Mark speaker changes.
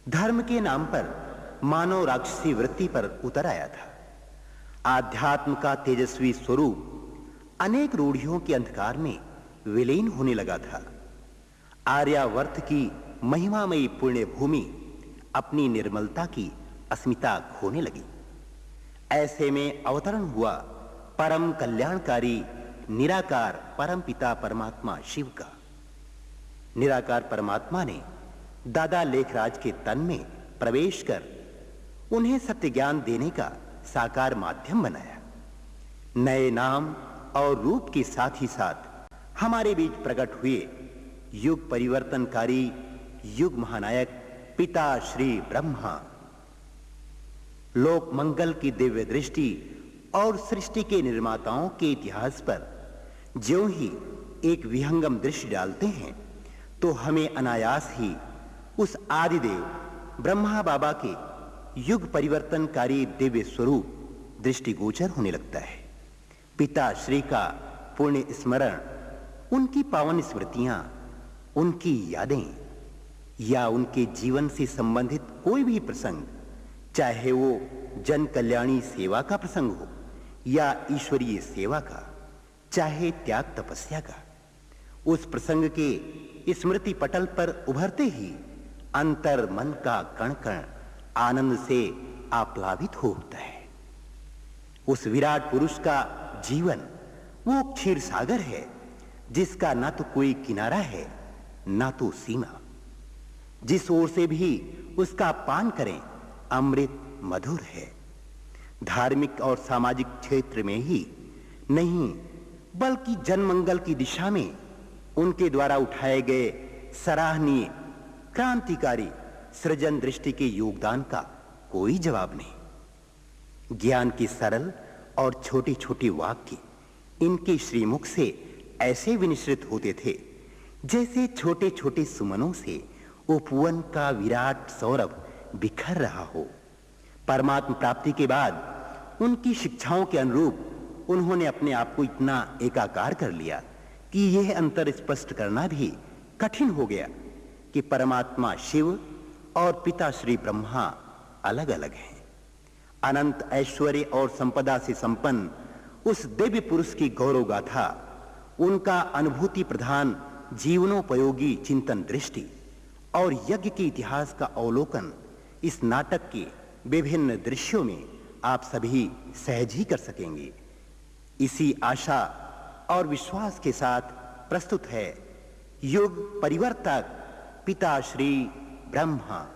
Speaker 1: धर्म के नाम पर मानव राक्षसी वृत्ति पर उतर आया था। आध्यात्म का तेजस्वी स्वरूप अनेक रूढ़ियों के अंधकार में विलीन होने लगा था। आर्यावर्त की महिमामयी पुण्य भूमि अपनी निर्मलता की अस्मिता खोने लगी। ऐसे में अवतरण हुआ परम कल्याणकारी निराकार परमपिता परमात्मा शिव का। निराकार परमात्मा ने दादा लेखराज के तन में प्रवेश कर उन्हें सत्य ज्ञान देने का साकार माध्यम बनाया। नए नाम और रूप के साथ ही साथ हमारे बीच प्रकट हुए युग परिवर्तनकारी युग महानायक पिता श्री ब्रह्मा लोक मंगल की दिव्य दृष्टि और सृष्टि के निर्माताओं के इतिहास पर ज्यों ही एक विहंगम दृष्टि डालते हैं तो हमें अनायास ही उस आदिदेव ब्रह्मा बाबा के युग परिवर्तनकारी दिव्य स्वरूप दृष्टिगोचर होने लगता है। पिता श्री का पुण्य स्मरण, उनकी पावन स्मृतियां, उनकी यादें या उनके जीवन से संबंधित कोई भी प्रसंग, चाहे वो जन कल्याणी सेवा का प्रसंग हो या ईश्वरीय सेवा का, चाहे त्याग तपस्या का, उस प्रसंग के स्मृति पटल पर उभरते ही अंतर मन का कण कण आनंद से आप्लावित हो उठता है। उस विराट पुरुष का जीवन वो क्षीर सागर है जिसका ना तो कोई किनारा है ना तो सीमा। जिस ओर से भी उसका पान करें अमृत मधुर है। धार्मिक और सामाजिक क्षेत्र में ही नहीं बल्कि जनमंगल की दिशा में उनके द्वारा उठाए गए सराहनीय क्रांतिकारी सृजन दृष्टि के योगदान का कोई जवाब नहीं। ज्ञान के सरल और छोटे-छोटे वाक्य इनके श्रीमुख से ऐसे विनिश्रित होते थे जैसे छोटे-छोटे सुमनों से उपवन का विराट सौरभ बिखर रहा हो। परमात्म प्राप्ति के बाद उनकी शिक्षाओं के अनुरूप उन्होंने अपने आप को इतना एकाकार कर लिया कि यह अंतर स्पष्ट करना भी कठिन हो गया कि परमात्मा शिव और पिता श्री ब्रह्मा अलग-अलग हैं। अनंत ऐश्वर्य और संपदा से संपन्न उस दिव्य पुरुष की गौरव गाथा, उनका अनुभूति प्रधान जीवनोपयोगी चिंतन दृष्टि और यज्ञ के इतिहास का अवलोकन इस नाटक के विभिन्न दृश्यों में आप सभी सहज ही कर सकेंगे। इसी आशा और विश्वास के साथ प्रस्तुत है युग परिवर्तक पिता श्री ब्रह्मा।